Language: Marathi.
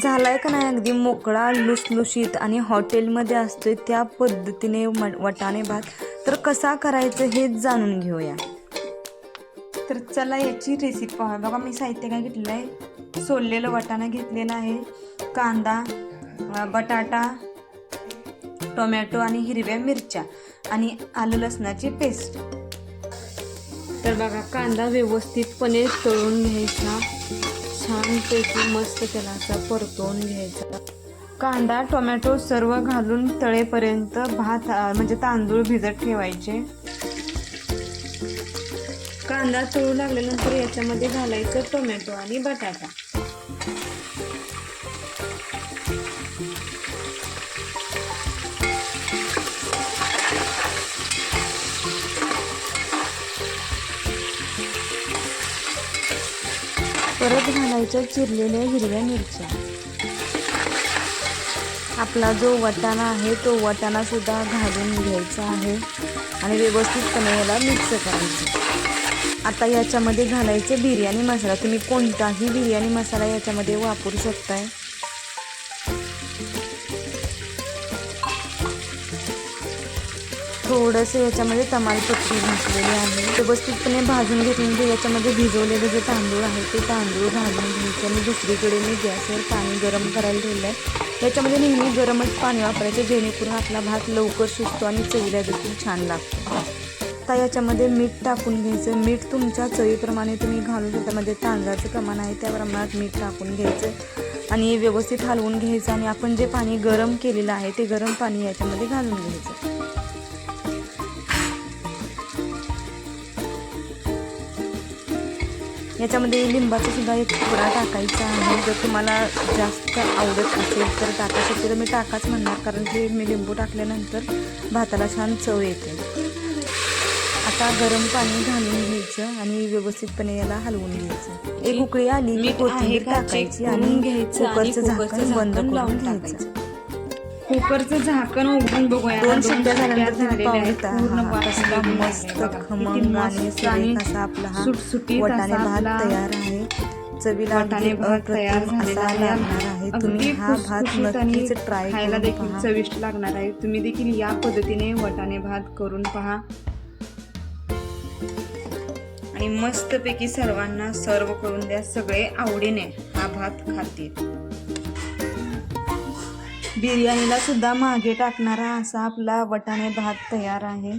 झालाय का नाही अगदी मोकळा लुसलुशीत आणि हॉटेलमध्ये असतोय त्या पद्धतीने वाटाणे भात. तर कसा करायचं हेच जाणून घेऊया. तर चला याची रेसिपी पाहूया. बघा मी साहित्य काय घेतलेलं आहे. सोललेलं वाटाणा घेतलेला आहे, कांदा, बटाटा, टोमॅटो आणि हिरव्या मिरच्या आणि आलं लसणाची पेस्ट. तर बघा कांदा व्यवस्थितपणे तळून घ्यायचा, छानपैकी मस्त त्याला असा परतवून घ्यायचा. कांदा टोमॅटो सर्व घालून तळेपर्यंत भात म्हणजे तांदूळ भिजत ठेवायचे. कांदा तळू लागल्यानंतर याच्यामध्ये घालायचं टोमॅटो आणि बटाटा. परत घालायच्या चिरलेल्या हिरव्या मिरच्या. आपला जो वाटाणा आहे तो वाटाणा सुद्धा घालून घ्यायचा आहे आणि व्यवस्थितपणे याला मिक्स करायचं. आता याच्यामध्ये घालायचे बिर्याणी मसाला. तुम्ही कोणताही बिर्याणी मसाला याच्यामध्ये वापरू शकताय. थोडंसं याच्यामध्ये तमालपत्री घातलेली आहे. व्यवस्थितपणे भाजून घेतल्यानंतर याच्यामध्ये भिजवलेले जे तांदूळ आहे ते तांदूळ घालून घ्यायचे आणि दुसरीकडे मी गॅसवर पाणी गरम करायला ठेवलं आहे. याच्यामध्ये नेहमी गरमच पाणी वापरायचं जेणेकरून आपला भात लवकर शिजतो आणि चवीला देखील छान लागतो. आता याच्यामध्ये मीठ टाकून घ्यायचं. मीठ तुमच्या चवीप्रमाणे तुम्ही घालू शकता. म्हणजे तांदळाचं प्रमाण आहे त्या प्रमाणात मीठ टाकून घ्यायचं आणि व्यवस्थित हलवून घ्यायचं आणि आपण जे पाणी गरम केलेलं आहे ते गरम पाणी याच्यामध्ये घालून घ्यायचं. याच्यामध्ये लिंबाचा सुद्धा एक तुकडा टाकायचा आहे. जर तुम्हाला जास्त आवडत असेल तर टाका शकते, तर मी टाकाच म्हणणार कारण की मी लिंबू टाकल्यानंतर भाताला छान चव येते. आता गरम पाणी घालून घ्यायचं आणि व्यवस्थितपणे याला हलवून घ्यायचं. एक उकळी आली की कोथिंबीर टाकायची आणि कुकरचं झाकण बंद करून घ्यायचं. कुकरचं झाकण उघडून बघूया. 2 शिट्ट्या झाल्यानंतर मस्त खमंग आणि सुरेख असा आपला हा वाटाणे भात तयार आहे. चवीला वाटाणे भात तयार झालेला आहे. तुम्ही हा भात नक्कीच ट्राय खायला करून देखील पहा. चविष्ट लागणार आहे. तुम्ही देखील या पद्धतीने वाटाणे भात करून पहा आणि मस्तपैकी सर्वांना सर्व करून द्या. सगळे आवडीने हा भात खातील. बिर्याणीला सुद्धा मागे टाकणारा असा आपला वाटाणे भात तयार आहे.